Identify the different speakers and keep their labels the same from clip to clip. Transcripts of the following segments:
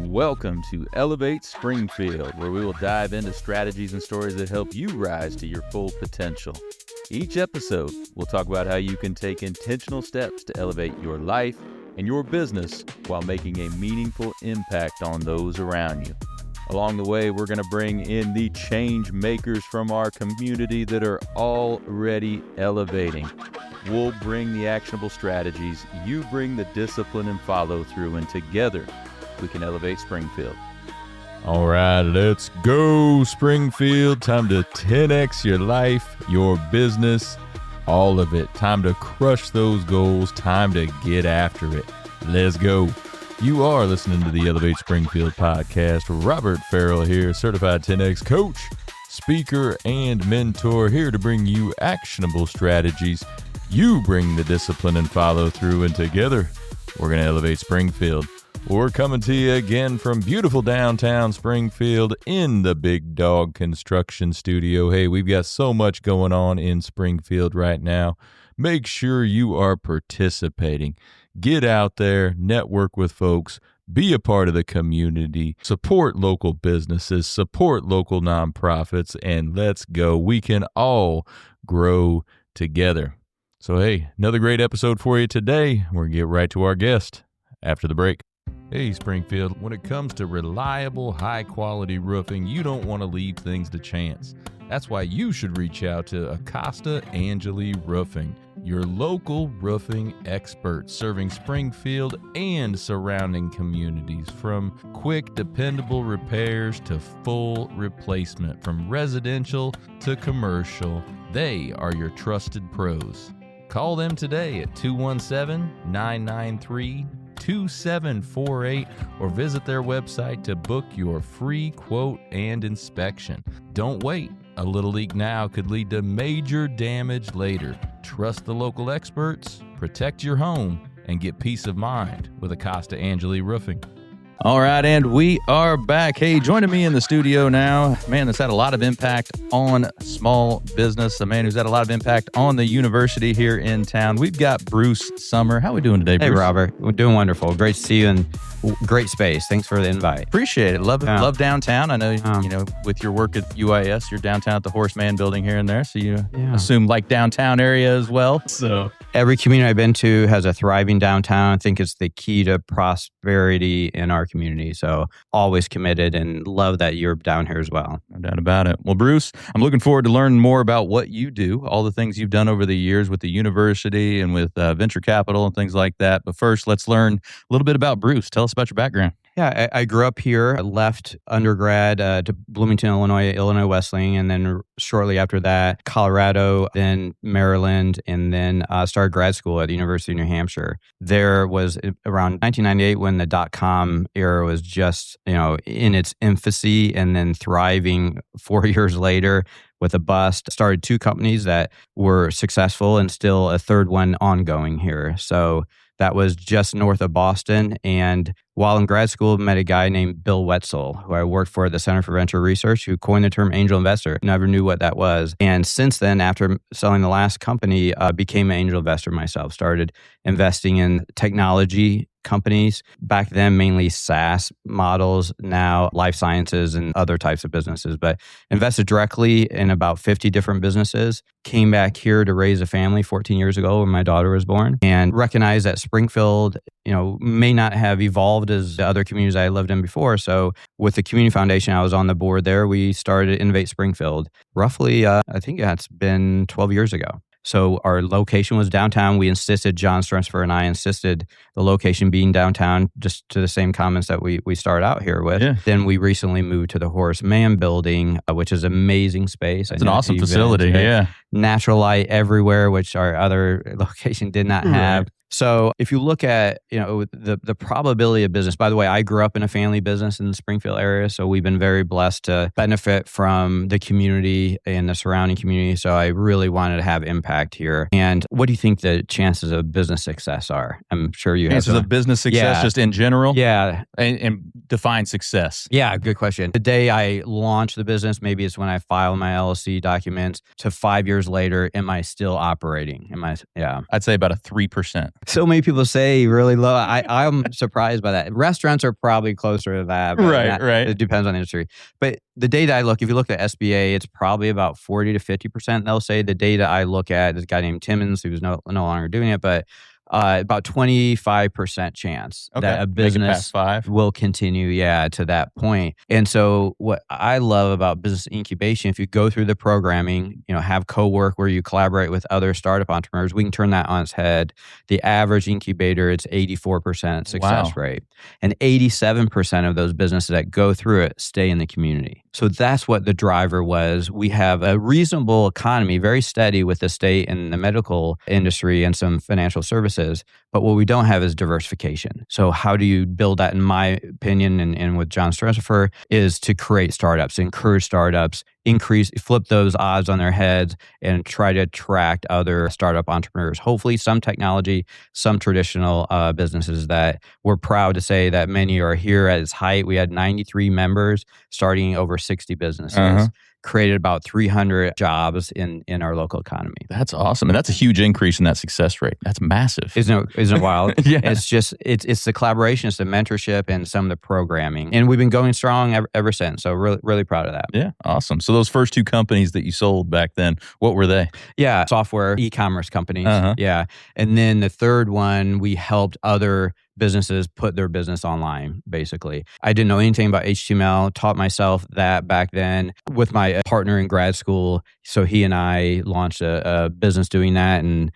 Speaker 1: Welcome to Elevate Springfield, where we will dive into strategies and stories that help you rise to your full potential. Each episode, we'll talk about how you can take intentional steps to elevate your life and your business while making a meaningful impact on those around you. Along the way, we're going to bring in the change makers from our community that are already elevating. We'll bring the actionable strategies, you bring the discipline and follow through, and together we can elevate Springfield.
Speaker 2: All right, let's go, Springfield. Time to 10x your life, your business, all of it. Time to crush those goals. Time to get after it. Let's go. You are listening to the Elevate Springfield podcast. Robert Farrell here, certified 10X coach, speaker, and mentor, here to bring you actionable strategies. You bring the discipline and follow through, and together we're going to elevate Springfield. We're coming to you again from beautiful downtown Springfield in the Big Dog Construction Studio. Hey, we've got so much going on in Springfield right now. Make sure you are participating. Get out there, network with folks, be a part of the community, support local businesses, support local nonprofits, and let's go. We can all grow together. So, hey, another great episode for you today. We're going to get right to our guest after the break. Hey, Springfield, when it comes to reliable, high-quality roofing, you don't want to leave things to chance. That's why you should reach out to Acosta Angeli Roofing, your local roofing experts serving Springfield and surrounding communities. From quick, dependable repairs to full replacement, from residential to commercial, they are your trusted pros. Call them today at 217-993-2748 or visit their website to book your free quote and inspection. Don't wait. A little leak now could lead to major damage later. Trust the local experts, protect your home, and get peace of mind with Acosta Angeli Roofing.
Speaker 1: All right, and we are back. Hey, joining me in the studio now, man that's had a lot of impact on small business, a man who's had a lot of impact on the university here in town. We've got Bruce Sommer. How are we doing today, Bruce?
Speaker 3: Hey, Robert. We're doing wonderful. Great to see you, and great space. Thanks for the invite.
Speaker 1: Appreciate it. Love downtown. I know, with your work at UIS, you're downtown at the Horseman building here and there, so you assume like downtown area as well. So
Speaker 3: every community I've been to has a thriving downtown. I think it's the key to prosperity in our community. So always committed and love that you're down here as well.
Speaker 1: No doubt about it. Well, Bruce, I'm looking forward to learning more about what you do, all the things you've done over the years with the university and with venture capital and things like that. But first, let's learn a little bit about Bruce. Tell us about your background.
Speaker 3: Yeah, I grew up here. I left undergrad to Bloomington, Illinois Wesleyan, and then shortly after that, Colorado, then Maryland, and then started grad school at the University of New Hampshire. There was around 1998 when the dot-com era was just, in its infancy, and then thriving 4 years later with a bust. Started two companies that were successful and still a third one ongoing here. So that was just north of Boston. And while in grad school, I met a guy named Bill Wetzel, who I worked for at the Center for Venture Research, who coined the term angel investor. Never knew what that was. And since then, after selling the last company, became an angel investor myself. Started investing in technology companies. Back then, mainly SaaS models, now life sciences and other types of businesses, but invested directly in about 50 different businesses. Came back here to raise a family 14 years ago when my daughter was born, and recognized that Springfield, may not have evolved as the other communities I lived in before. So with the Community Foundation, I was on the board there. We started Innovate Springfield roughly, I think it's been 12 years ago. So our location was downtown. We insisted, John Strensfer and I insisted the location being downtown, just to the same comments that we started out here with. Yeah. Then we recently moved to the Horseman building, which is an amazing space.
Speaker 1: It's an awesome facility, yeah.
Speaker 3: Natural light everywhere, which our other location did not have. Right. So if you look at, the probability of business, by the way, I grew up in a family business in the Springfield area. So we've been very blessed to benefit from the community and the surrounding community. So I really wanted to have impact here. And what do you think the chances of business success are? I'm sure you have
Speaker 1: chances of business success just in general?
Speaker 3: Yeah.
Speaker 1: And define success.
Speaker 3: Yeah, good question. The day I launched the business, maybe it's when I filed my LLC documents, to 5 years later, am I still operating?
Speaker 1: I'd say about a 3%.
Speaker 3: So many people say really low. I'm surprised by that. Restaurants are probably closer to that. But
Speaker 2: Right.
Speaker 3: It depends on the industry. But the data I look, if you look at SBA, it's probably about 40 to 50%. They'll say the data I look at, there's a guy named Timmons who's no longer doing it, but about 25% chance that a business will continue, to that point. And so what I love about business incubation, if you go through the programming, have co-work where you collaborate with other startup entrepreneurs, we can turn that on its head. The average incubator, it's 84% success rate. And 87% of those businesses that go through it stay in the community. So that's what the driver was. We have a reasonable economy, very steady with the state and the medical industry and some financial services. But what we don't have is diversification. So how do you build that, in my opinion, and with John Stressfer, is to create startups, encourage startups, flip those odds on their heads and try to attract other startup entrepreneurs. Hopefully some technology, some traditional businesses that we're proud to say that many are here at its height. We had 93 members starting over 60 businesses. Created about 300 jobs in our local economy.
Speaker 2: That's awesome. And that's a huge increase in that success rate. That's massive.
Speaker 3: Isn't it wild?
Speaker 2: Yeah.
Speaker 3: It's the collaboration, it's the mentorship, and some of the programming. And we've been going strong ever since. So really, really proud of that.
Speaker 2: Yeah. Awesome. So those first two companies that you sold back then, what were they?
Speaker 3: Yeah. Software, e-commerce companies. Yeah. And then the third one, we helped other businesses put their business online, basically. I didn't know anything about HTML, taught myself that back then with my partner in grad school. So he and I launched a business doing that. And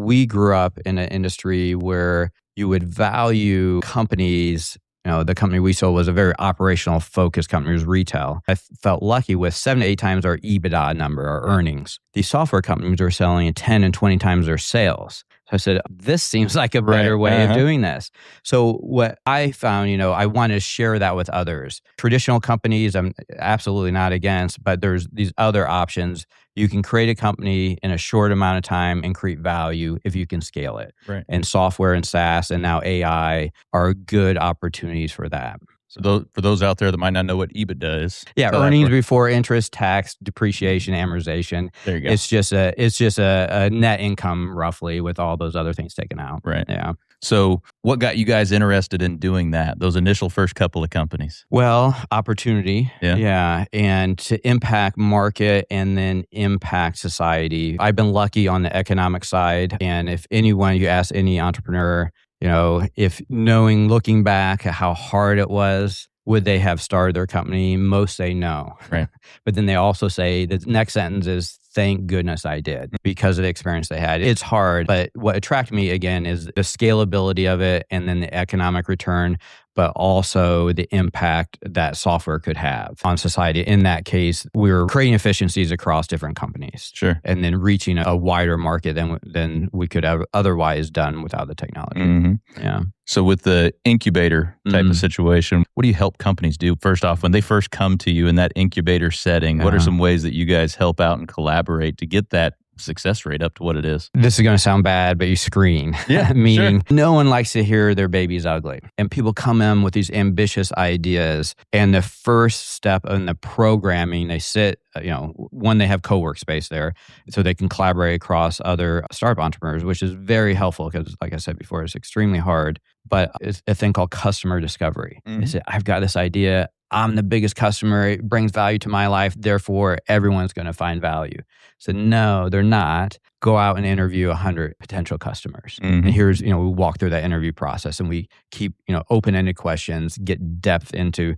Speaker 3: we grew up in an industry where you would value companies. The company we sold was a very operational focused company. It was retail. I felt lucky with 7 to 8 times our EBITDA number, our earnings. These software companies were selling at 10 and 20 times their sales. So I said, this seems like a better way of doing this. So what I found, I wanted to share that with others. Traditional companies, I'm absolutely not against, but there's these other options. You can create a company in a short amount of time and create value if you can scale it.
Speaker 2: Right.
Speaker 3: And software and SaaS and now AI are good opportunities for that.
Speaker 2: So for those out there that might not know what EBITDA is.
Speaker 3: Yeah, earnings before interest, tax, depreciation, amortization.
Speaker 2: There you go.
Speaker 3: It's just a net income roughly with all those other things taken out.
Speaker 2: Right.
Speaker 3: Yeah.
Speaker 2: So what got you guys interested in doing that, those initial first couple of companies?
Speaker 3: Well, opportunity. Yeah. And to impact market and then impact society. I've been lucky on the economic side. And if you ask any entrepreneur, if looking back at how hard it was, would they have started their company? Most say no.
Speaker 2: Right.
Speaker 3: But then they also say the next sentence is, thank goodness I did because of the experience they had. It's hard, but what attracted me again is the scalability of it and then the economic return, but also the impact that software could have on society. In that case, we were creating efficiencies across different companies.
Speaker 2: Sure.
Speaker 3: And then reaching a wider market than we could have otherwise done without the technology. Yeah.
Speaker 2: So with the incubator type of situation, what do you help companies do? First off, when they first come to you in that incubator setting, what are some ways that you guys help out and collaborate to get that success rate up to what it is?
Speaker 3: This is going to sound bad, but you screen.
Speaker 2: Yeah,
Speaker 3: meaning no one likes to hear their baby's ugly. And people come in with these ambitious ideas. And the first step in the programming, they sit, they have co-work space there so they can collaborate across other startup entrepreneurs, which is very helpful because, like I said before, it's extremely hard. But it's a thing called customer discovery. They say, I've got this idea. I'm the biggest customer. It brings value to my life. Therefore, everyone's going to find value. So no, they're not. Go out and interview 100 potential customers. And here's, we walk through that interview process and we keep, open-ended questions, get depth into,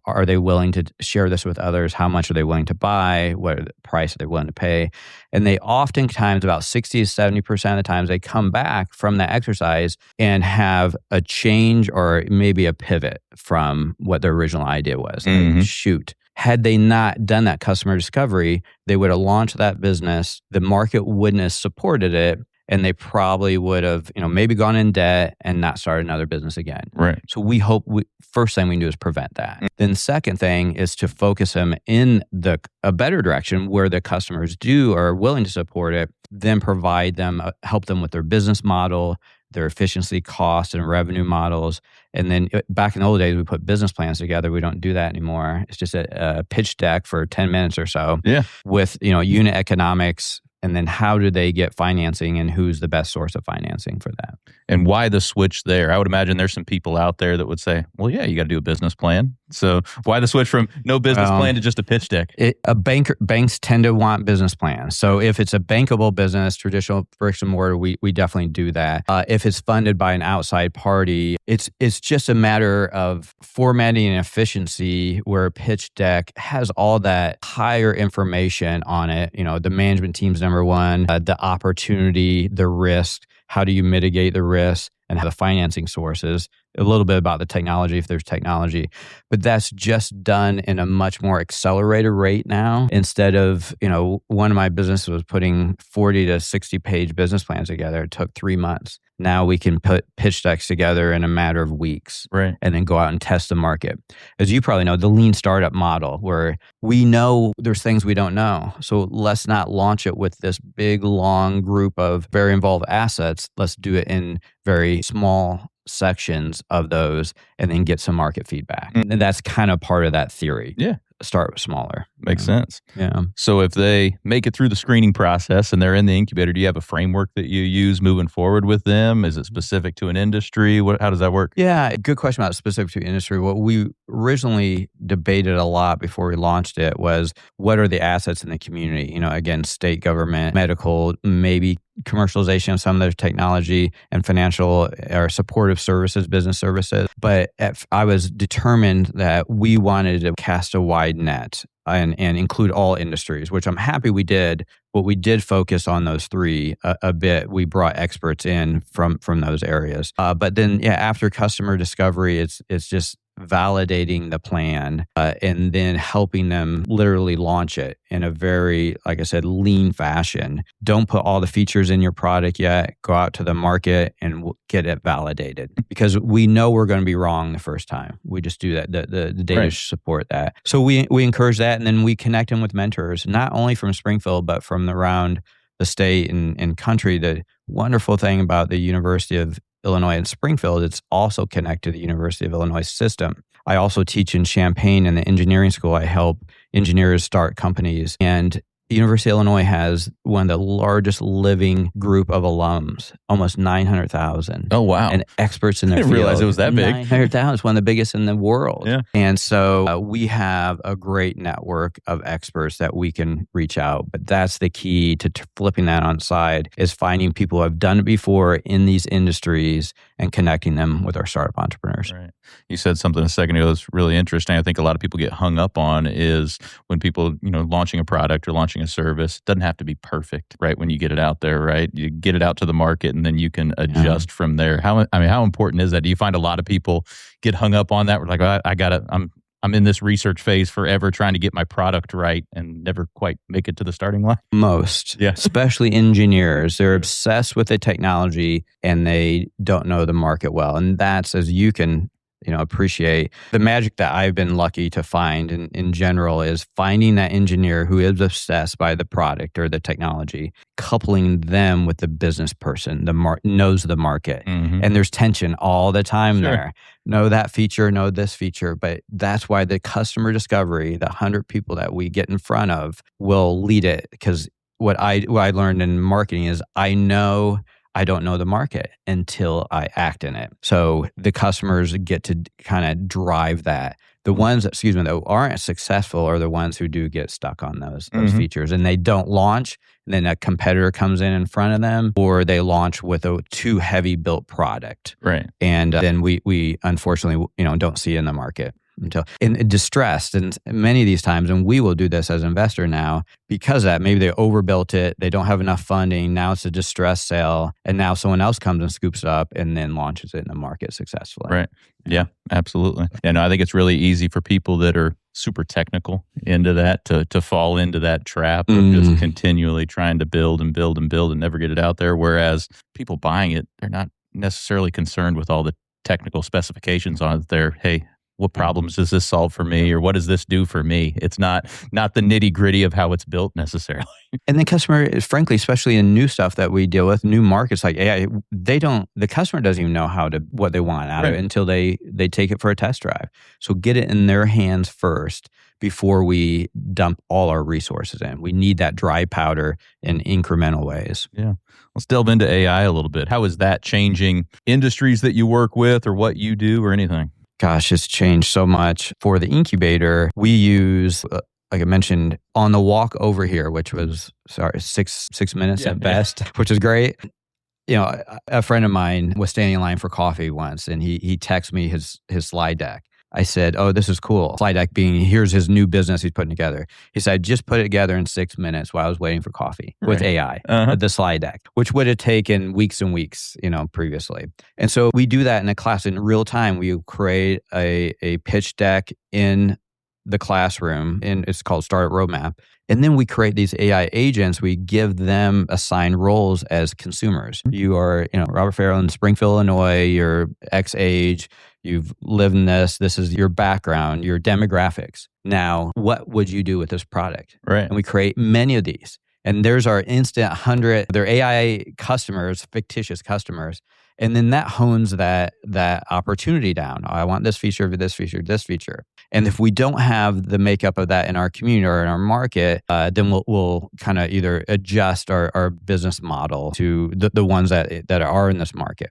Speaker 3: are they willing to share this with others? How much are they willing to buy? What price are they willing to pay? And they oftentimes, about 60 to 70% of the times, they come back from that exercise and have a change or maybe a pivot from what their original idea was. Like, shoot. Had they not done that customer discovery, they would have launched that business. The market wouldn't have supported it. And they probably would have, maybe gone in debt and not started another business again.
Speaker 2: Right.
Speaker 3: So we hope first thing we can do is prevent that. Then second thing is to focus them in a better direction where the customers are willing to support it, then provide them, help them with their business model, their efficiency, cost, and revenue models. And then back in the old days, we put business plans together. We don't do that anymore. It's just a pitch deck for 10 minutes or so with, unit economics, And then how do they get financing and who's the best source of financing for that?
Speaker 2: And why the switch there? I would imagine there's some people out there that would say, well, yeah, you got to do a business plan. So why the switch from no business plan to just a pitch deck?
Speaker 3: Banks tend to want business plans. So if it's a bankable business, traditional bricks and mortar, we definitely do that. If it's funded by an outside party, it's just a matter of formatting and efficiency, where a pitch deck has all that higher information on it. The management team's number one, the opportunity, the risk, how do you mitigate the risk, and how the financing sources, a little bit about the technology if there's technology. But that's just done in a much more accelerated rate now. Instead of, one of my businesses was putting 40 to 60 page business plans together. It took 3 months. Now we can put pitch decks together in a matter of weeks,
Speaker 2: right,
Speaker 3: and then go out and test the market. As you probably know, the lean startup model, where we know there's things we don't know. So let's not launch it with this big, long group of very involved assets. Let's do it in very small sections of those and then get some market feedback. And that's kind of part of that theory.
Speaker 2: Yeah.
Speaker 3: Start smaller.
Speaker 2: Makes sense.
Speaker 3: Yeah.
Speaker 2: So if they make it through the screening process and they're in the incubator, do you have a framework that you use moving forward with them? Is it specific to an industry? How does that work?
Speaker 3: Yeah, good question about specific to industry. What we originally debated a lot before we launched it was, what are the assets in the community? Again, state government, medical, maybe commercialization of some of their technology, and financial or supportive services, business services. But I was determined that we wanted to cast a wide net and include all industries, which I'm happy we did. But we did focus on those three a bit. We brought experts in from those areas. But then, after customer discovery, it's just validating the plan and then helping them literally launch it in a very, like I said, lean fashion. Don't put all the features in your product yet. Go out to the market and get it validated, because we know we're going to be wrong the first time. We just do that. The data
Speaker 2: right.
Speaker 3: support that. So we encourage that, and then we connect them with mentors, not only from Springfield, but from around the state and country. The wonderful thing about the University of Illinois in Springfield, it's also connected to the University of Illinois system. I also teach in Champaign in the engineering school. I help engineers start companies. And the University of Illinois has one of the largest living group of alums, almost 900,000.
Speaker 2: Oh, wow.
Speaker 3: And experts in their field.
Speaker 2: I didn't realize it was that big.
Speaker 3: 900,000 is one of the biggest in the world.
Speaker 2: Yeah.
Speaker 3: And so we have a great network of experts that we can reach out. But that's the key to flipping that on side, is finding people who have done it before in these industries and connecting them with our startup entrepreneurs.
Speaker 2: Right. You said something a second ago that's really interesting. I think a lot of people get hung up on is when people, launching a product or launching a service, it doesn't have to be perfect, right? When you get it out there, right? You get it out to the market and then you can adjust from there. How important is that? Do you find a lot of people get hung up on that? We're like, I'm in this research phase forever trying to get my product right and never quite make it to the starting line?
Speaker 3: Most, especially engineers, they're obsessed with the technology and they don't know the market well. And that's, as you can appreciate, the magic that I've been lucky to find in general is finding that engineer who is obsessed by the product or the technology, coupling them with the business person, knows the market.
Speaker 2: Mm-hmm.
Speaker 3: And there's tension all the time there. Know that feature, know this feature. But that's why the customer discovery, the 100 people that we get in front of, will lead it. Because what I learned in marketing is I know I don't know the market until I act in it. So the customers get to kind of drive that. The ones that aren't successful are the ones who do get stuck on those features, and they don't launch. And then a competitor comes in front of them, or they launch with a too heavy built product.
Speaker 2: Right.
Speaker 3: And then we unfortunately, don't see it in the market until distressed. And many of these times, and we will do this as an investor now, because of that, maybe they overbuilt it, they don't have enough funding, now it's a distressed sale, and now someone else comes and scoops it up and then launches it in the market successfully.
Speaker 2: Right. Yeah, absolutely. And I think it's really easy for people that are super technical into that to fall into that trap of just continually trying to build and build and build and never get it out there. Whereas people buying it, they're not necessarily concerned with all the technical specifications on it. They're, hey,
Speaker 1: what problems does this solve for me, or what does this do for me? It's not the nitty gritty of how it's built necessarily.
Speaker 3: And then customer, frankly, especially in new stuff that we deal with, new markets like AI, the customer doesn't even know what they want out of it until they take it for a test drive. So get it in their hands first before we dump all our resources in. We need that dry powder in incremental ways.
Speaker 1: Yeah. Let's delve into AI a little bit. How is that changing industries that you work with or what you do or anything?
Speaker 3: Gosh, it's changed so much. For the incubator, we use, like I mentioned, on the walk over here, which was, 6 minutes at best, which is great. A friend of mine was standing in line for coffee once, and he texted me his slide deck. I said, "Oh, this is cool." Slide deck being, here's his new business he's putting together. He said, "I just put it together in 6 minutes while I was waiting for coffee with AI, the slide deck, which would have taken weeks and weeks, previously." And so we do that in a class in real time. We create a pitch deck in the classroom, and it's called Startup Roadmap. And then we create these AI agents. We give them assigned roles as consumers. You are, Robert Farrell in Springfield, Illinois. You're X age. You've lived in this. This is your background, your demographics. Now, what would you do with this product?
Speaker 1: Right.
Speaker 3: And we create many of these. And there's our instant 100. They're AI customers, fictitious customers. And then that hones that opportunity down. Oh, I want this feature, this feature, this feature. And if we don't have the makeup of that in our community or in our market, then we'll kind of either adjust our business model to the ones that are in this market.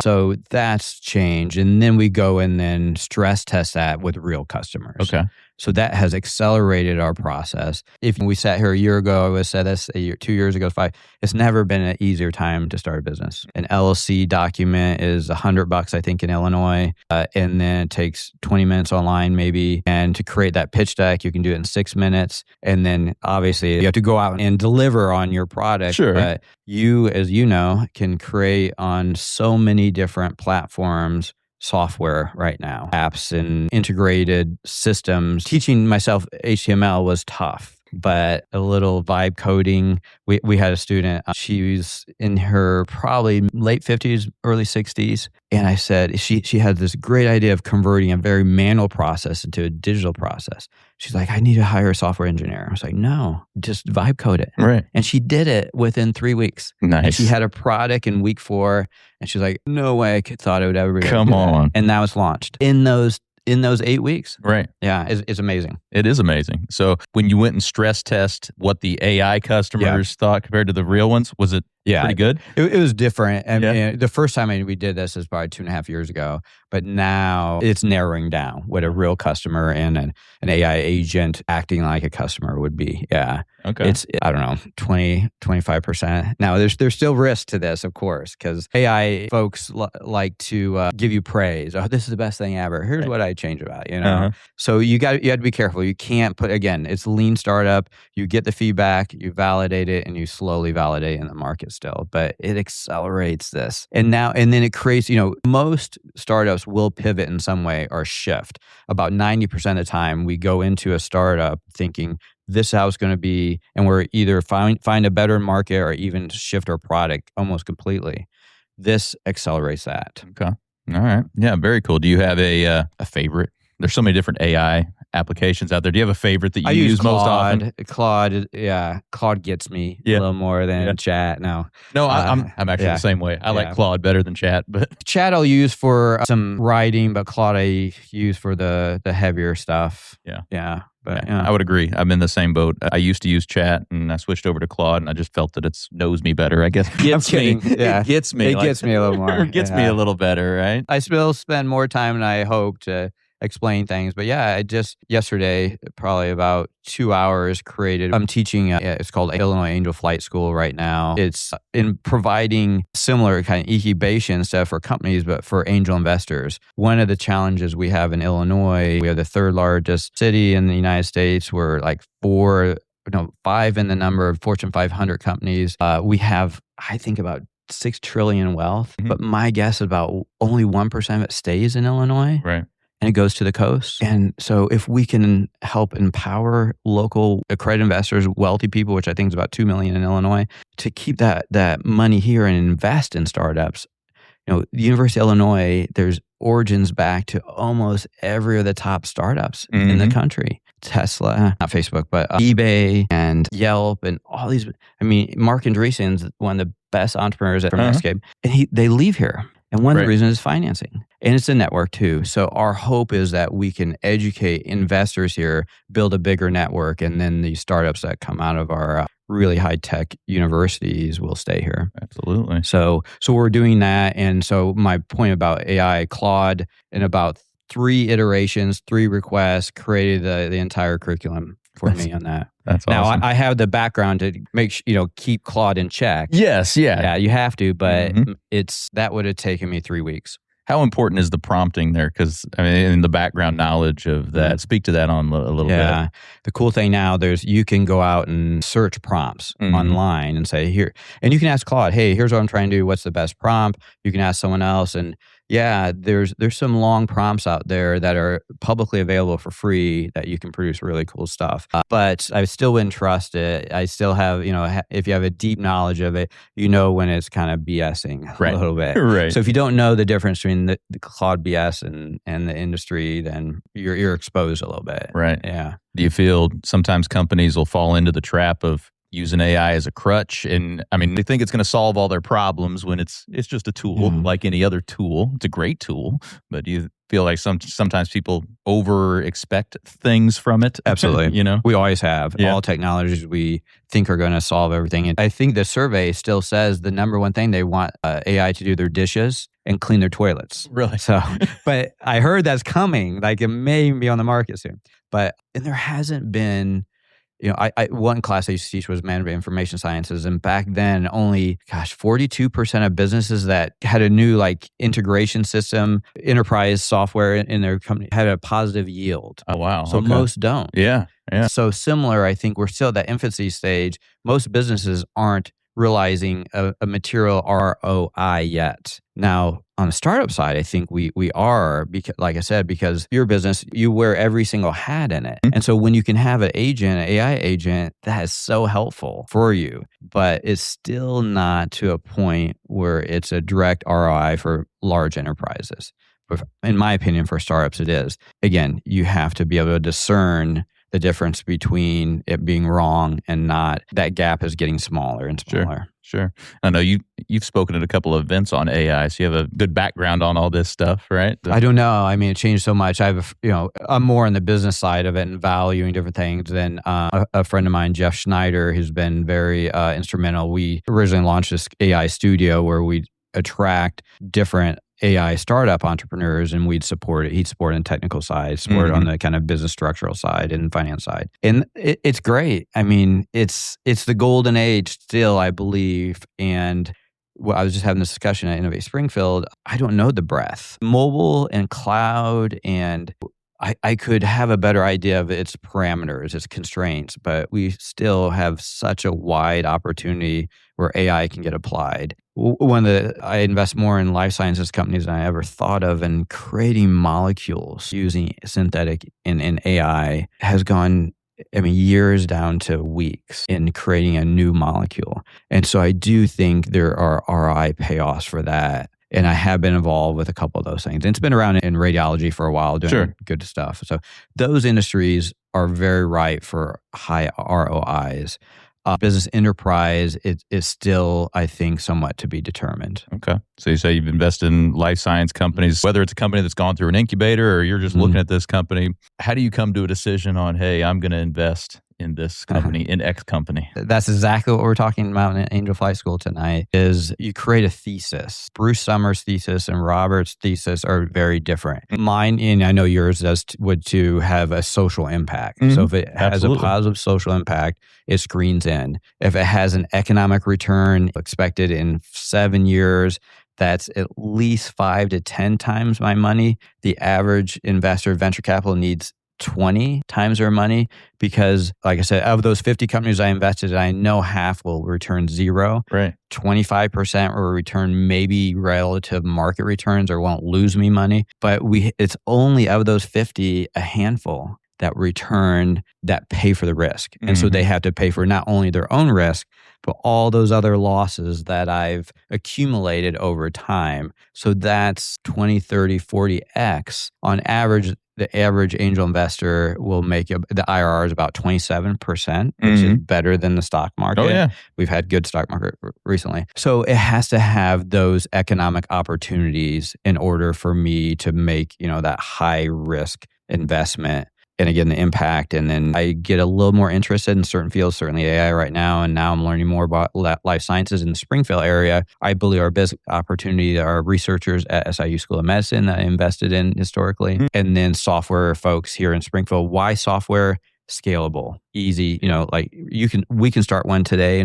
Speaker 3: So that's changed. And then we go and then stress test that with real customers.
Speaker 1: Okay.
Speaker 3: So that has accelerated our process. If we sat here a year ago, I said this 2 years ago, 5, it's never been an easier time to start a business. An LLC document is $100, I think, in Illinois. And then it takes 20 minutes online maybe. And to create that pitch deck, you can do it in 6 minutes. And then obviously you have to go out and deliver on your product.
Speaker 1: Sure.
Speaker 3: But you, as you know, can create on so many different platforms, software right now, apps and integrated systems. Teaching myself HTML was tough, but a little vibe coding. We had a student, she was in her probably late 50s, early 60s. And I said, she had this great idea of converting a very manual process into a digital process. She's like, "I need to hire a software engineer." I was like, "No, just vibe code it."
Speaker 1: Right.
Speaker 3: And she did it within 3 weeks.
Speaker 1: Nice.
Speaker 3: And she had a product in week 4. And she's like, "No way I thought it would ever be able to do
Speaker 1: Come on.
Speaker 3: that." And now it's launched in those 8 weeks.
Speaker 1: Right.
Speaker 3: Yeah, it's amazing.
Speaker 1: It is amazing. So when you went and stress test what the AI customers thought compared to the real ones, was it pretty good?
Speaker 3: It was different. And the first time we did this is probably 2.5 years ago. But now it's narrowing down what a real customer and an AI agent acting like a customer would be. Yeah.
Speaker 1: Okay.
Speaker 3: It's, I don't know, 20-25%. Now, there's still risk to this, of course, because AI folks like to give you praise. "Oh, this is the best thing ever. Here's what I change about it." So you have to be careful. You can't put, again, it's lean startup. You get the feedback, you validate it, and you slowly validate in the market still. But it accelerates this. And then it creates, most startups will pivot in some way or shift. About 90% of the time, we go into a startup thinking, this is how it's going to be, and we're either find a better market or even shift our product almost completely. This accelerates that.
Speaker 1: Okay. All right. Yeah, very cool. Do you have a favorite? There's so many different AI applications out there. Do you have a favorite that you use most often?
Speaker 3: Claude gets me a little more than Chat. No,
Speaker 1: I'm actually the same way. I like Claude better than Chat, but
Speaker 3: Chat I'll use for some writing, but Claude I use for the heavier stuff.
Speaker 1: Yeah.
Speaker 3: But
Speaker 1: I would agree. I'm in the same boat. I used to use Chat, and I switched over to Claude, and I just felt that it knows me better. I guess
Speaker 3: I'm kidding.
Speaker 1: It gets me.
Speaker 3: It gets me a little more.
Speaker 1: It gets me a little better, right?
Speaker 3: I still spend more time than I hope to explain things. But I just yesterday, probably about 2 hours I'm teaching, it's called Illinois Angel Flight School right now. It's in providing similar kind of incubation stuff for companies, but for angel investors. One of the challenges we have in Illinois, we have the 3rd largest city in the United States. We're like 5 in the number of Fortune 500 companies. We have, I think, about 6 trillion in wealth, but my guess is about only 1% of it stays in Illinois.
Speaker 1: Right.
Speaker 3: And it goes to the coast. And so if we can help empower local accredited investors, wealthy people, which I think is about 2 million in Illinois, to keep that money here and invest in startups, the University of Illinois, there's origins back to almost every of the top startups in the country. Tesla, not Facebook, but eBay and Yelp and all these. I mean, Mark Andreessen's one of the best entrepreneurs from Netscape, and they leave here. And one of the reasons is financing. And it's a network too. So our hope is that we can educate investors here, build a bigger network, and then the startups that come out of our really high-tech universities will stay here.
Speaker 1: Absolutely.
Speaker 3: So we're doing that. And so my point about AI, Claude, in about 3 iterations, 3 requests, created the entire curriculum for me on that.
Speaker 1: That's awesome.
Speaker 3: Now, I have the background to make keep Claude in check.
Speaker 1: Yes, yeah.
Speaker 3: Yeah, you have to, but that would have taken me 3 weeks.
Speaker 1: How important is the prompting there? Because, I mean, in the background knowledge of that, speak to that on a little bit.
Speaker 3: Yeah. The cool thing now, you can go out and search prompts online and say, here, and you can ask Claude, hey, here's what I'm trying to do. What's the best prompt? You can ask someone else. And yeah, there's some long prompts out there that are publicly available for free that you can produce really cool stuff. But I still wouldn't trust it. I still have, if you have a deep knowledge of it, when it's kind of BSing a little bit.
Speaker 1: Right.
Speaker 3: So if you don't know the difference between the Claude BS and the industry, then you're exposed a little bit.
Speaker 1: Right.
Speaker 3: Yeah.
Speaker 1: Do you feel sometimes companies will fall into the trap of using AI as a crutch? And I mean, they think it's going to solve all their problems when it's just a tool like any other tool. It's a great tool, but do you feel like sometimes people over expect things from it?
Speaker 3: Absolutely. We always have. All technologies we think are going to solve everything. And I think the survey still says the number one thing they want AI to do their dishes and clean their toilets.
Speaker 1: Really?
Speaker 3: So, but I heard that's coming. Like it may even be on the market soon. And there hasn't been. One class I used to teach was management information sciences. And back then, only, 42% of businesses that had a new integration system, enterprise software in their company had a positive yield.
Speaker 1: Oh, wow.
Speaker 3: So most don't.
Speaker 1: Yeah.
Speaker 3: So similar, I think we're still at that infancy stage. Most businesses aren't realizing a material ROI yet. Now, on the startup side, I think we are, because, like I said, because your business, you wear every single hat in it. And so when you can have an AI agent, that is so helpful for you, but it's still not to a point where it's a direct ROI for large enterprises. But in my opinion, for startups, it is. Again, you have to be able to discern the difference between it being wrong and not. That gap is getting smaller and smaller.
Speaker 1: Sure. I know you've spoken at a couple of events on AI, so you have a good background on all this stuff, right?
Speaker 3: I don't know. I mean, it changed so much. I'm more on the business side of it and valuing different things than a friend of mine, Jeff Schneider, who's been very instrumental. We originally launched this AI studio where we attract different AI startup entrepreneurs, and we'd support it. He'd support it on the technical side, support it on the kind of business structural side and finance side. And it's great. I mean, it's the golden age still, I believe. And I was just having this discussion at Innovate Springfield. I don't know the breadth. Mobile and cloud, and I could have a better idea of its parameters, its constraints, but we still have such a wide opportunity where AI can get applied. I invest more in life sciences companies than I ever thought of, and creating molecules using synthetic in AI has gone, years down to weeks in creating a new molecule. And so I do think there are ROI payoffs for that. And I have been involved with a couple of those things. And it's been around in radiology for a while doing good stuff. So those industries are very ripe for high ROIs. Business enterprise is still, I think, somewhat to be determined.
Speaker 1: Okay. So you say you've invested in life science companies, whether it's a company that's gone through an incubator or you're just looking at this company. How do you come to a decision on, hey, I'm going to invest in this company, in X company?
Speaker 3: That's exactly what we're talking about in Angel Flight School tonight, is you create a thesis. Bruce Sommer's thesis and Robert's thesis are very different. Mine, and I know yours would to have a social impact. So if it has a positive social impact, it screens in. If it has an economic return expected in 7 years, that's at least 5 to 10 times my money. The average investor, venture capital, needs 20 times their money, because, like I said, of those 50 companies I invested in, I know half will return zero.
Speaker 1: Right.
Speaker 3: 25% will return maybe relative market returns or won't lose me money. But it's only of those 50, a handful that return that pay for the risk. And so they have to pay for not only their own risk, but all those other losses that I've accumulated over time. So that's 20, 30, 40x. On average, the average angel investor will make the IRR is about 27%, which is better than the stock market.
Speaker 2: Oh, yeah.
Speaker 3: We've had good stock market recently. So it has to have those economic opportunities in order for me to make, that high risk investment. And again, the impact. And then I get a little more interested in certain fields, certainly AI right now. And now I'm learning more about life sciences in the Springfield area. I believe our best opportunity are researchers at SIU School of Medicine that I invested in historically. And then software folks here in Springfield. Why software? Scalable, easy, we can start one today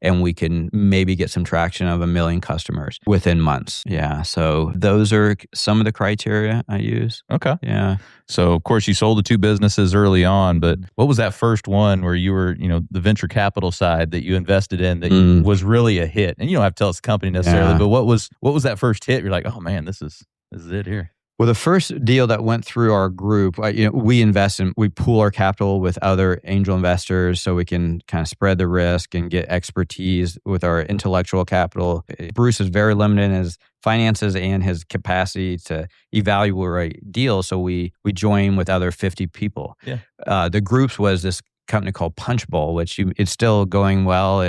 Speaker 3: and we can maybe get some traction of 1 million customers within months. Yeah. So those are some of the criteria I use.
Speaker 2: Okay.
Speaker 3: Yeah.
Speaker 2: So of course you sold the 2 businesses early on, but what was that first one where you were, the venture capital side that you invested in that was really a hit? And you don't have to tell us the company necessarily, but what was that first hit? You're like, oh man, this is it here.
Speaker 3: Well, the first deal that went through our group, we pool our capital with other angel investors so we can kind of spread the risk and get expertise with our intellectual capital. Bruce is very limited in his finances and his capacity to evaluate deals. So we join with other 50 people. Yeah. The groups was this company called Punch Bowl, which it's still going well.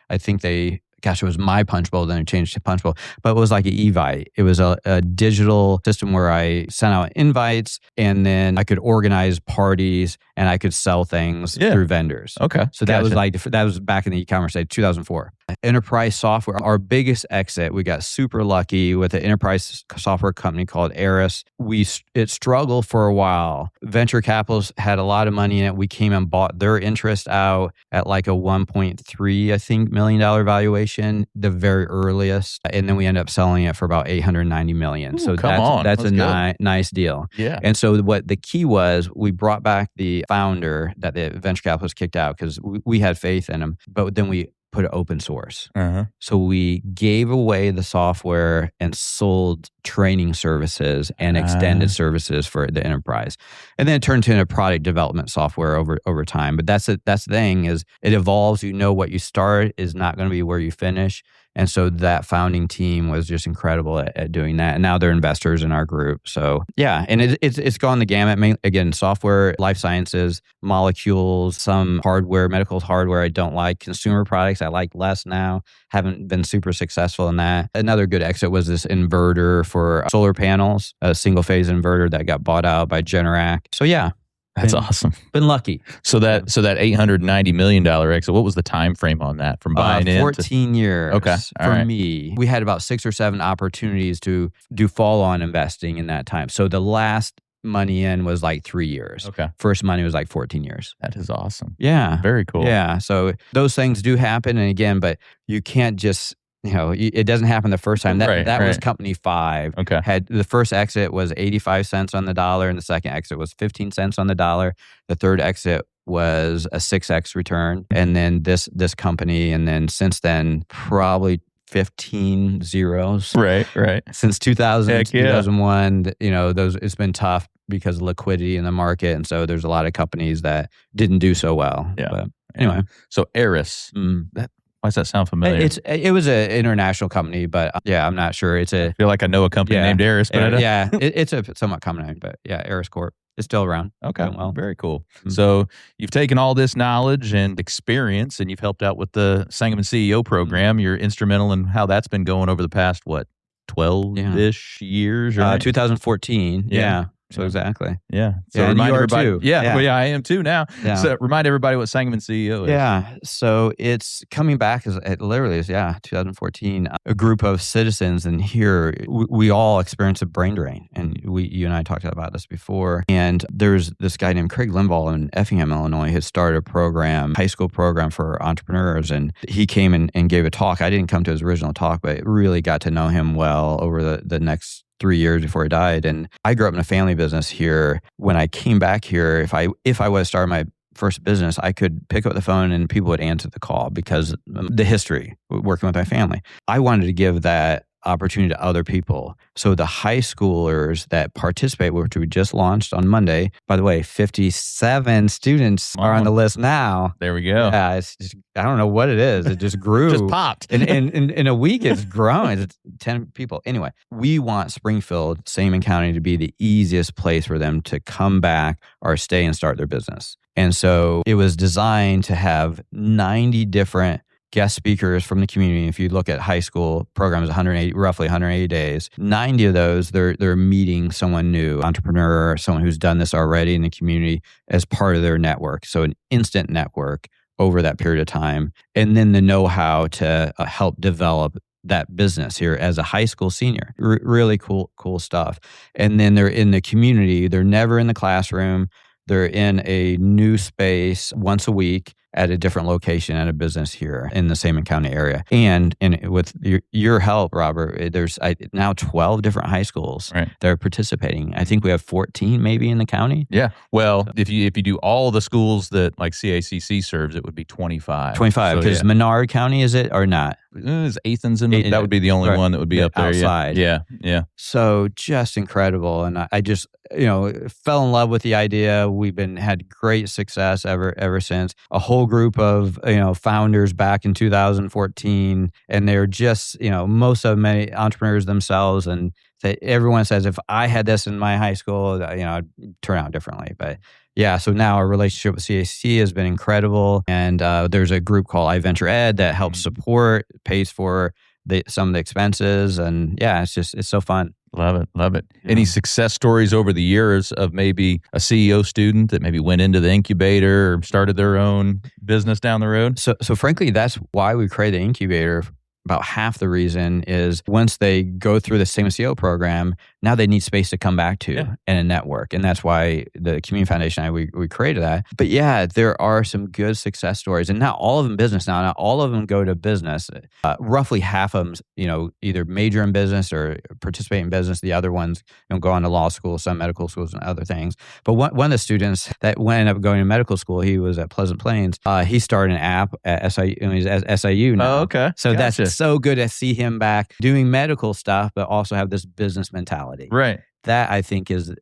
Speaker 3: I think it was my Punch Bowl, then it changed to Punch Bowl. But it was like an Evite. It was a digital system where I sent out invites and then I could organize parties and I could sell things through vendors.
Speaker 2: Okay.
Speaker 3: So that was back in the e-commerce day, 2004. Enterprise software, our biggest exit, we got super lucky with an enterprise software company called Eris. It struggled for a while. Venture capitalists had a lot of money in it. We came and bought their interest out at like a 1.3 million dollar valuation, the very earliest, and then we ended up selling it for about 890 million.
Speaker 2: Ooh,
Speaker 3: so that's a nice deal.
Speaker 2: Yeah.
Speaker 3: And so what the key was, we brought back the founder that the venture capitalists kicked out because we had faith in him, but then we put it open source. So we gave away the software and sold training services and extended services for the enterprise. And then it turned into product development software over time. But that's the thing is it evolves. What you start is not going to be where you finish. And so that founding team was just incredible at doing that. And now they're investors in our group. So yeah, and it's gone the gamut. Again, software, life sciences, molecules, some hardware, medical hardware I don't like. Consumer products I like less now. Haven't been super successful in that. Another good exit was this inverter for solar panels, a single phase inverter that got bought out by Generac. So yeah.
Speaker 2: That's awesome.
Speaker 3: Been lucky.
Speaker 2: So that $890 million exit, what was the time frame on that from buying in?
Speaker 3: 14 years.
Speaker 2: Okay.
Speaker 3: For me. We had about 6 or 7 opportunities to do follow-on investing in that time. So the last money in was like 3 years.
Speaker 2: Okay.
Speaker 3: First money was like 14 years.
Speaker 2: That is awesome.
Speaker 3: Yeah.
Speaker 2: Very cool.
Speaker 3: Yeah. So those things do happen. And again, but you can't just... it doesn't happen the first time. That was company 5.
Speaker 2: Okay.
Speaker 3: The first exit was 85 cents on the dollar, and the second exit was 15 cents on the dollar. The third exit was a 6x return, and then this company, and then since then probably 15 zeros.
Speaker 2: Right.
Speaker 3: Since 2000, 2001, it's been tough because of liquidity in the market, and so there's a lot of companies that didn't do so well.
Speaker 2: Yeah.
Speaker 3: But anyway,
Speaker 2: so Eris, why does that sound familiar?
Speaker 3: It was an international company, but I'm not sure. I
Speaker 2: feel like I know a company named Eris, but
Speaker 3: it's a somewhat common name, but Eris Corp is still around.
Speaker 2: Okay, well, very cool. So you've taken all this knowledge and experience, and you've helped out with the Sangamon CEO program. You're instrumental in how that's been going over the past 12-ish years, right?
Speaker 3: 2014. Yeah. So exactly.
Speaker 2: Yeah. So
Speaker 3: and
Speaker 2: remind
Speaker 3: you are
Speaker 2: everybody.
Speaker 3: too.
Speaker 2: Yeah. Well, I am too now.
Speaker 3: Yeah.
Speaker 2: So remind everybody what Sangamon CEO is.
Speaker 3: Yeah. So it's coming back it literally is 2014. A group of citizens, and here we all experience a brain drain, and you and I talked about this before. And there's this guy named Craig Limbaugh in Effingham, Illinois, has started a high school program for entrepreneurs, and he came and gave a talk. I didn't come to his original talk, but really got to know him well over the next 3 years before he died. And I grew up in a family business here. When I came back here, if I was to start my first business, I could pick up the phone and people would answer the call because the history working with my family. I wanted to give that opportunity to other people. So the high schoolers that participate, which we just launched on Monday, by the way, 57 students are on the list now.
Speaker 2: There we go.
Speaker 3: Yeah, it's just, I don't know what it is. It just grew.
Speaker 2: Just popped.
Speaker 3: In a week, it's grown. It's 10 people. Anyway, we want Springfield, Sangamon County, to be the easiest place for them to come back or stay and start their business. And so it was designed to have 90 different guest speakers from the community. If you look at high school programs, roughly 180 days, 90 of those, they're meeting someone new, entrepreneur, someone who's done this already in the community as part of their network. So an instant network over that period of time. And then the know-how to help develop that business here as a high school senior. Really cool stuff. And then they're in the community. They're never in the classroom. They're in a new space once a week at a different location at a business here in the Sangamon County area. And with your help, Robert, there's now 12 different high schools that are participating. I think we have 14 maybe in the county.
Speaker 2: Yeah. Well, if you do all the schools that like CACC serves, it would be 25.
Speaker 3: 25, because Menard County, is it or not?
Speaker 2: Is Athens that would be the only one that would be up there.
Speaker 3: Outside.
Speaker 2: Yeah.
Speaker 3: So just incredible. And I just, fell in love with the idea. We've had great success ever since. A whole group of, founders back in 2014. And they're just, most of many entrepreneurs themselves. And everyone says, if I had this in my high school, I'd turn out differently. But yeah, so now our relationship with CAC has been incredible. And there's a group called iVenture Ed that helps support, pays for some of the expenses. And yeah, it's so fun.
Speaker 2: Love it. Yeah. Any success stories over the years of maybe a CEO student that maybe went into the incubator or started their own business down the road?
Speaker 3: So frankly, that's why we created the incubator. About half the reason is once they go through the Sangamon CEO program, now they need space to come back to and a network. And that's why the Community Foundation, we created that. But yeah, there are some good success stories. And not all of them business now. Not all of them go to business. Roughly half of them, either major in business or participate in business. The other ones go on to law school, some medical schools and other things. But one of the students that ended up going to medical school, he was at Pleasant Plains. He started an app at SIU. He's at SIU now.
Speaker 2: Oh, okay.
Speaker 3: So
Speaker 2: gotcha.
Speaker 3: That's so good to see him back doing medical stuff, but also have this business mentality.
Speaker 2: Right.
Speaker 3: That I think is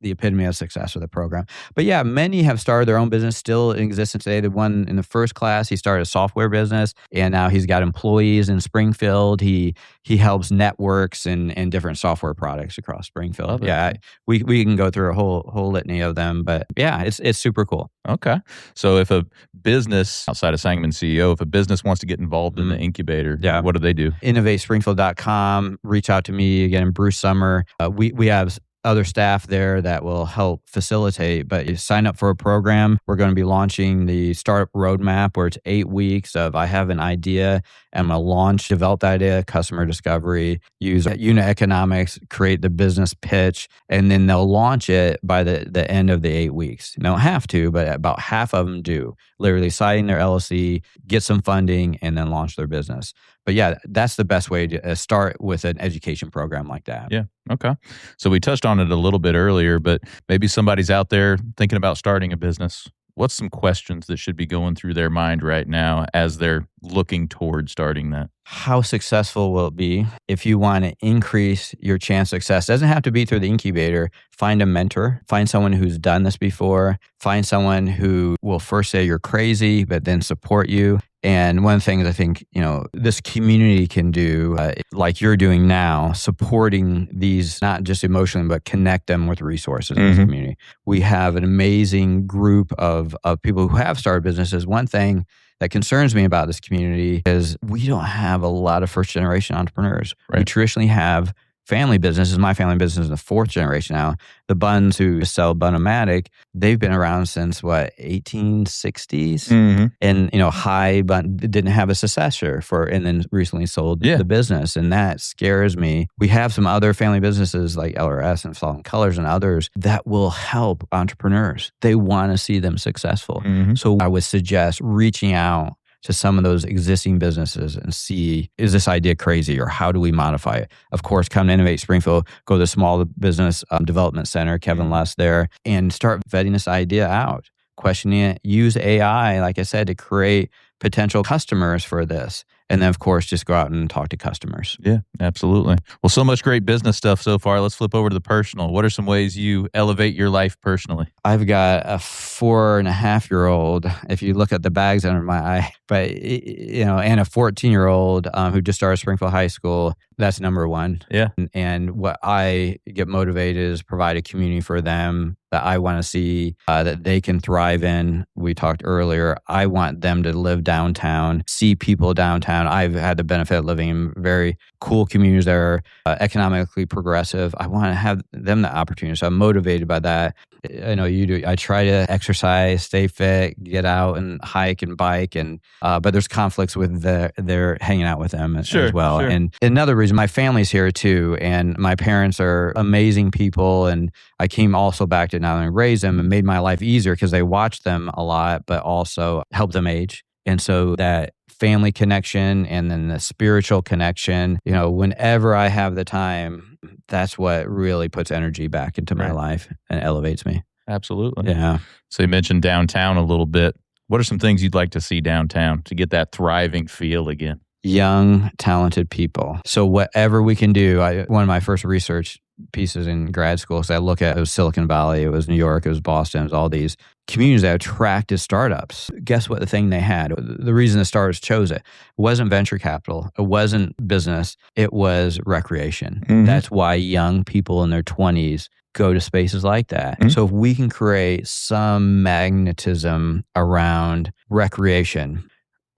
Speaker 3: the epitome of success with the program. But yeah, many have started their own business, still in existence today. The one in the first class, he started a software business, and now he's got employees in Springfield. He helps networks and different software products across Springfield. Yeah, we can go through a whole litany of them, but yeah, it's super cool.
Speaker 2: Okay. So if a business outside of Sangamon CEO, if a business wants to get involved in the incubator, what do they do?
Speaker 3: InnovateSpringfield.com. Reach out to me again, Bruce Sommer. We have other staff there that will help facilitate, but you sign up for a program. We're going to be launching the startup roadmap where it's 8 weeks of I have an idea, I'm going to launch, develop that idea, customer discovery, use unit economics, create the business pitch, and then they'll launch it by the end of the 8 weeks. They don't have to, but about half of them do. Literally signing their LLC, get some funding, and then launch their business. But yeah, that's the best way to start with an education program like that.
Speaker 2: Yeah. Okay. So we touched on it a little bit earlier, but maybe somebody's out there thinking about starting a business. What's some questions that should be going through their mind right now as they're looking toward starting that?
Speaker 3: How successful will it be? If you want to increase your chance of success, it doesn't have to be through the incubator. Find a mentor, find someone who's done this before, find someone who will first say you're crazy, but then support you. And one of the things I think, this community can do, like you're doing now, supporting these, not just emotionally, but connect them with resources in the community. We have an amazing group of people who have started businesses. One thing that concerns me about this community is we don't have a lot of first-generation entrepreneurs.
Speaker 2: Right.
Speaker 3: We traditionally have family businesses. My family business is the fourth generation now. The Buns who sell Bun-O-Matic, they've been around since 1860s. And High Bun didn't have a successor and then recently sold the business, and that scares me. We have some other family businesses like LRS and Salt and Colors and others that will help entrepreneurs. They want to see them successful. So I would suggest reaching out to some of those existing businesses and see, is this idea crazy or how do we modify it? Of course, come to Innovate Springfield, go to the Small Business Development Center, Kevin Less there, and start vetting this idea out, questioning it. Use AI, like I said, to create potential customers for this And then, of course, just go out and talk to customers.
Speaker 2: Yeah, absolutely. Well, so much great business stuff so far. Let's flip over to the personal. What are some ways you elevate your life personally?
Speaker 3: I've got a 4.5-year-old, if you look at the bags under my eye, but, and a 14-year-old who just started Springfield High School. That's number one.
Speaker 2: Yeah.
Speaker 3: And what I get motivated is provide a community for them that I want to see that they can thrive in. We talked earlier. I want them to live downtown, see people downtown. I've had the benefit of living in very cool communities that are economically progressive. I want to have them the opportunity. So I'm motivated by that. I know you do. I try to exercise, stay fit, get out and hike and bike, but there's conflicts with their hanging out with them as well.
Speaker 2: Sure.
Speaker 3: And another reason, my family's here too, and my parents are amazing people, and I came also back to not only raise them and made my life easier because they watched them a lot, but also helped them age. And so that family connection and then the spiritual connection, whenever I have the time, that's what really puts energy back into my life and elevates me.
Speaker 2: Absolutely.
Speaker 3: Yeah.
Speaker 2: So you mentioned downtown a little bit. What are some things you'd like to see downtown to get that thriving feel again?
Speaker 3: Young, talented people. So whatever we can do, one of my first research pieces in grad school, so I look at, it was Silicon Valley, it was New York, it was Boston, it was all these communities that attracted startups. Guess what the thing they had? The reason the startups chose it wasn't venture capital, it wasn't business, it was recreation.
Speaker 2: Mm-hmm.
Speaker 3: That's why young people in their 20s go to spaces like that.
Speaker 2: Mm-hmm.
Speaker 3: So if we can create some magnetism around recreation,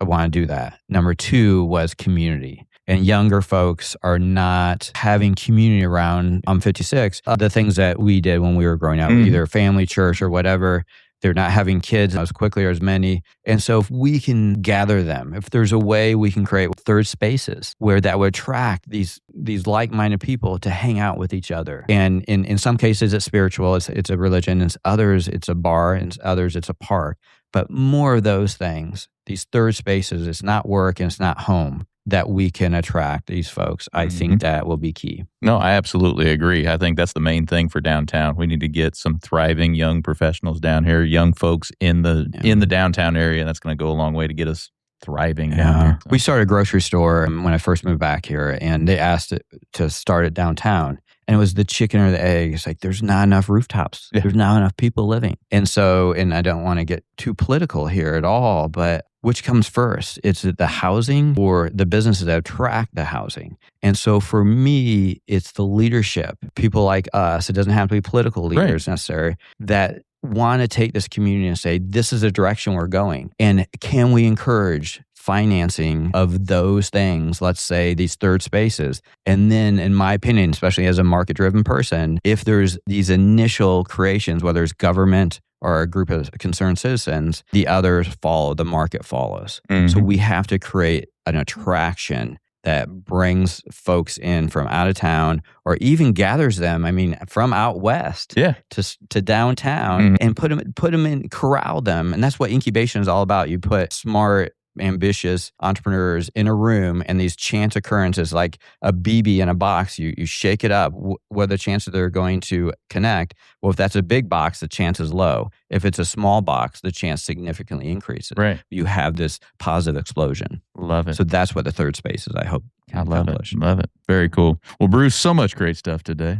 Speaker 3: I want to do that. Number 2 was community. And younger folks are not having community around, I'm 56, the things that we did when we were growing up, either family, church, or whatever. They're not having kids as quickly or as many. And so if we can gather them, if there's a way we can create third spaces where that would attract these like-minded people to hang out with each other. And in some cases, it's spiritual, it's a religion. In others, it's a bar. In others, it's a park. But more of those things, these third spaces, it's not work and it's not home, that we can attract these folks. I think that will be key.
Speaker 2: No, I absolutely agree. I think that's the main thing for downtown. We need to get some thriving young professionals down here, young folks in the downtown area. That's going to go a long way to get us thriving down here. So.
Speaker 3: We started a grocery store when I first moved back here, and they asked it to start it downtown. And it was the chicken or the egg. It's like, there's not enough rooftops. Yeah. There's not enough people living. And I don't want to get too political here at all, but which comes first? It's the housing or the businesses that attract the housing? And so for me, it's the leadership, people like us. It doesn't have to be political leaders necessarily, that want to take this community and say, this is the direction we're going. And can we encourage financing of those things, let's say these third spaces? And then, in my opinion, especially as a market-driven person, if there's these initial creations, whether it's government or a group of concerned citizens, the others follow, the market follows. So we have to create an attraction that brings folks in from out of town or even gathers them, from out west to downtown and put them in, corral them. And that's what incubation is all about. You put smart, ambitious entrepreneurs in a room, and these chance occurrences, like a BB in a box, you shake it up. What are the chances they're going to connect? Well, if that's a big box, the chance is low. If it's a small box, the chance significantly increases.
Speaker 2: Right.
Speaker 3: You have this positive explosion.
Speaker 2: Love it.
Speaker 3: So that's what the third space is, I hope.
Speaker 2: I love it. Love it. Very cool. Well, Bruce, so much great stuff today.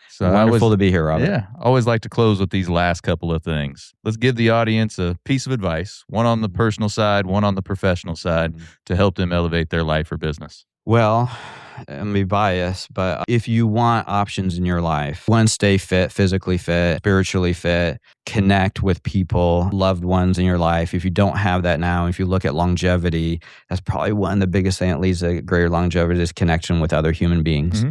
Speaker 2: So
Speaker 3: wonderful to be here, Robert.
Speaker 2: Yeah. I always like to close with these last couple of things. Let's give the audience a piece of advice, one on the personal side, one on the professional side, to help them elevate their life or business.
Speaker 3: Well, I'm be biased, but if you want options in your life, one, stay fit, physically fit, spiritually fit, connect with people, loved ones in your life. If you don't have that now, if you look at longevity, that's probably one of the biggest things that leads to greater longevity is connection with other human beings.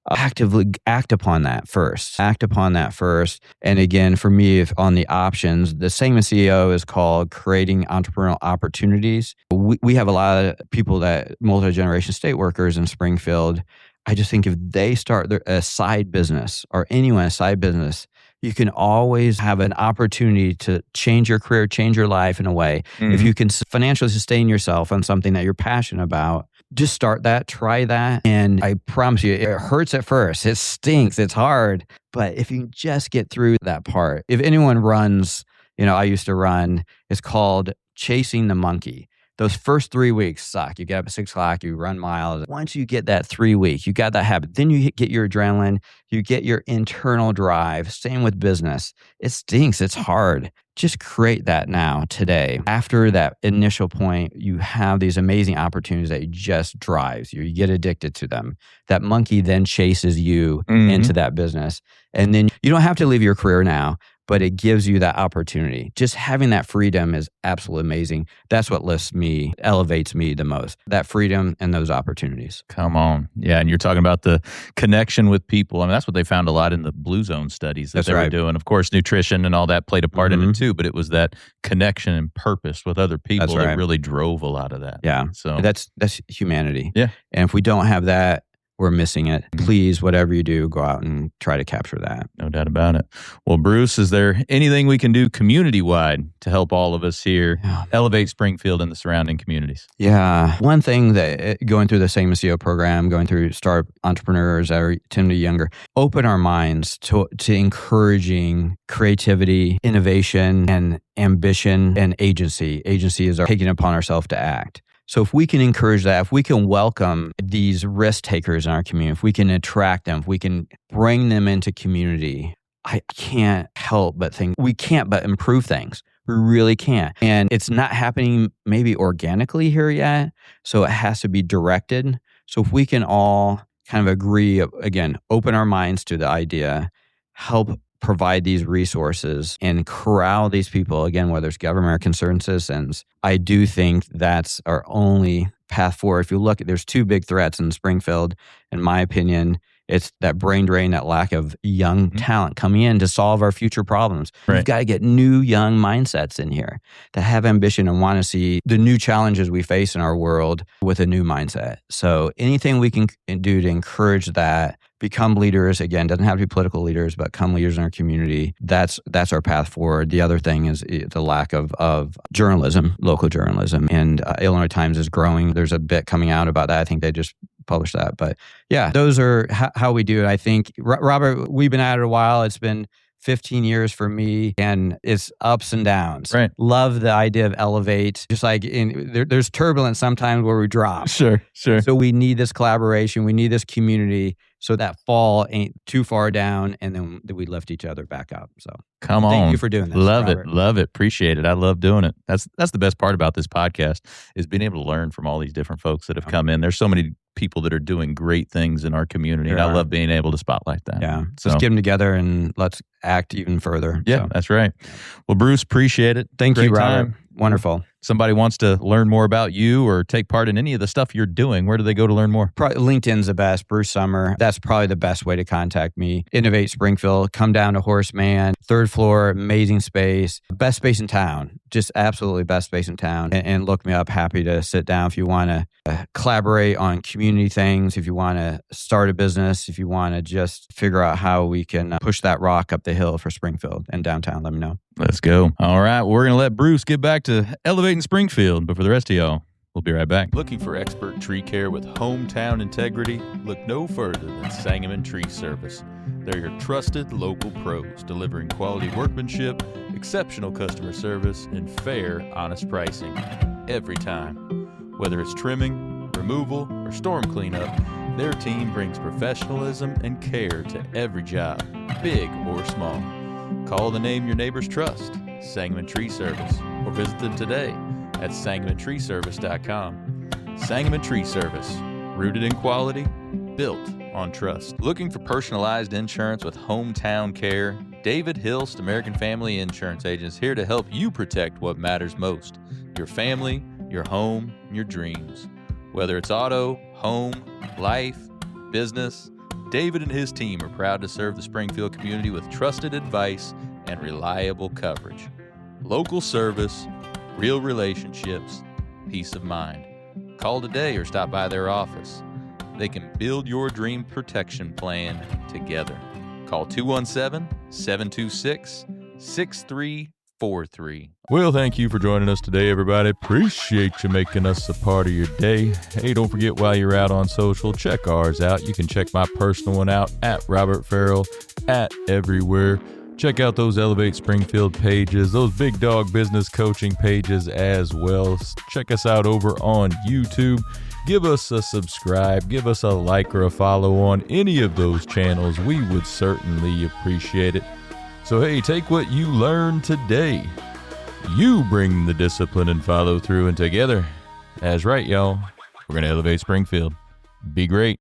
Speaker 3: Actively act upon that first. And again, for me, if on the options, the same as CEO is called creating entrepreneurial opportunities. We have a lot of people that multi-generation state workers in Springfield. I just think if they start a side business or anyone a side business, you can always have an opportunity to change your career, change your life in a way. If you can financially sustain yourself on something that you're passionate about, just start that, try that. And I promise you, it hurts at first. It stinks. It's hard. But if you just get through that part, if anyone runs, I used to run, it's called chasing the monkey. Those first 3 weeks suck. You get up at 6 o'clock, you run miles. Once you get that 3 week, you got that habit. Then you get your adrenaline, you get your internal drive. Same with business. It stinks. It's hard. Just create that now, today. After that initial point, you have these amazing opportunities that just drives you. You get addicted to them. That monkey then chases you into that business. And then you don't have to leave your career now, but it gives you that opportunity. Just having that freedom is absolutely amazing. That's what elevates me the most. That freedom and those opportunities.
Speaker 1: Come on. Yeah. And you're talking about the connection with people. I mean, that's what they found a lot in the Blue Zone studies that they were doing. Of course, nutrition and all that played a part in it too, but it was that connection and purpose with other people that really drove a lot of that.
Speaker 3: Yeah.
Speaker 1: So
Speaker 3: that's humanity.
Speaker 1: Yeah.
Speaker 3: And if we don't have that, we're missing it. Please, whatever you do, go out and try to capture that.
Speaker 1: No doubt about it. Well, Bruce, is there anything we can do community-wide to help all of us here elevate Springfield and the surrounding communities?
Speaker 3: Yeah. One thing that going through the same SEO program, going through startup entrepreneurs that are 10 to younger, open our minds to encouraging creativity, innovation, and ambition and agency. Agency is our taking upon ourselves to act. So if we can encourage that, if we can welcome these risk takers in our community, if we can attract them, if we can bring them into community, I can't help but think we can't but improve things. We really can't. And it's not happening maybe organically here yet. So it has to be directed. So if we can all kind of agree, again, open our minds to the idea, help provide these resources and corral these people, again, whether it's government or concerned citizens, I do think that's our only path forward. If you look, there's two big threats in Springfield, in my opinion. It's that brain drain, that lack of young talent coming in to solve our future problems. We've got to get new young mindsets in here that have ambition and want to see the new challenges we face in our world with a new mindset. So anything we can do to encourage that, become leaders, again, doesn't have to be political leaders, but become leaders in our community. That's our path forward. The other thing is the lack of journalism, local journalism. And Illinois Times is growing. There's a bit coming out about that. I think they just published that. But yeah, those are how we do it. I think, Robert, we've been at it a while. It's been 15 years for me, and it's ups and downs.
Speaker 1: Right.
Speaker 3: Love the idea of elevate. Just like there's turbulence sometimes where we drop.
Speaker 1: Sure.
Speaker 3: So we need this collaboration. We need this community so that fall ain't too far down, and then we lift each other back up. So
Speaker 1: come on.
Speaker 3: Thank you for doing this.
Speaker 1: Love
Speaker 3: Robert.
Speaker 1: it. Love it. Appreciate it. I love doing it. That's the best part about this podcast is being able to learn from all these different folks that have come in. There's so many people that are doing great things in our community, and I love being able to spotlight that.
Speaker 3: Yeah. So let's get them together and let's act even further.
Speaker 1: Yeah, so. That's right. Well, Bruce, appreciate it.
Speaker 3: Thank you, Robert.
Speaker 1: Time.
Speaker 3: Wonderful.
Speaker 1: Somebody wants to learn more about you or take part in any of the stuff you're doing, where do they go to learn more?
Speaker 3: LinkedIn's the best. Bruce Sommer. That's probably the best way to contact me. Innovate Springfield. Come down to Horseman. 3rd floor. Amazing space. Best space in town. Just absolutely best space in town. And look me up. Happy to sit down if you want to collaborate on community things, if you want to start a business, if you want to just figure out how we can push that rock up the hill for Springfield and downtown. Let me know.
Speaker 1: Let's go. All right. Well, we're going to let Bruce get back to elevating Springfield. But for the rest of y'all, we'll be right back. Looking for expert tree care with hometown integrity? Look no further than Sangamon Tree Service. They're your trusted local pros, delivering quality workmanship, exceptional customer service, and fair, honest pricing every time. Whether it's trimming, removal, or storm cleanup, their team brings professionalism and care to every job, big or small. Call the name your neighbors trust, Sangamon Tree Service, or visit them today at sangamontreeservice.com. Sangamon Tree Service, rooted in quality, built on trust. Looking for personalized insurance with hometown care? David Hilst American Family Insurance Agents here to help you protect what matters most, your family, your home, and your dreams. Whether it's auto, home, life, business, David and his team are proud to serve the Springfield community with trusted advice and reliable coverage. Local service, real relationships, peace of mind. Call today or stop by their office. They can build your dream protection plan together. Call 217-726-6343. Well, thank you for joining us today, everybody. Appreciate you making us a part of your day. Hey, don't forget while you're out on social, check ours out. You can check my personal one out at Robert Farrell at everywhere.
Speaker 2: Check out those Elevate Springfield pages, those Big Dog Business Coaching pages as well. Check us out over on YouTube. Give us a subscribe, give us a like or a follow on any of those channels. We would certainly appreciate it. So hey, take what you learned today. You bring the discipline and follow through, and together, that's right, y'all, we're going to elevate Springfield. Be great.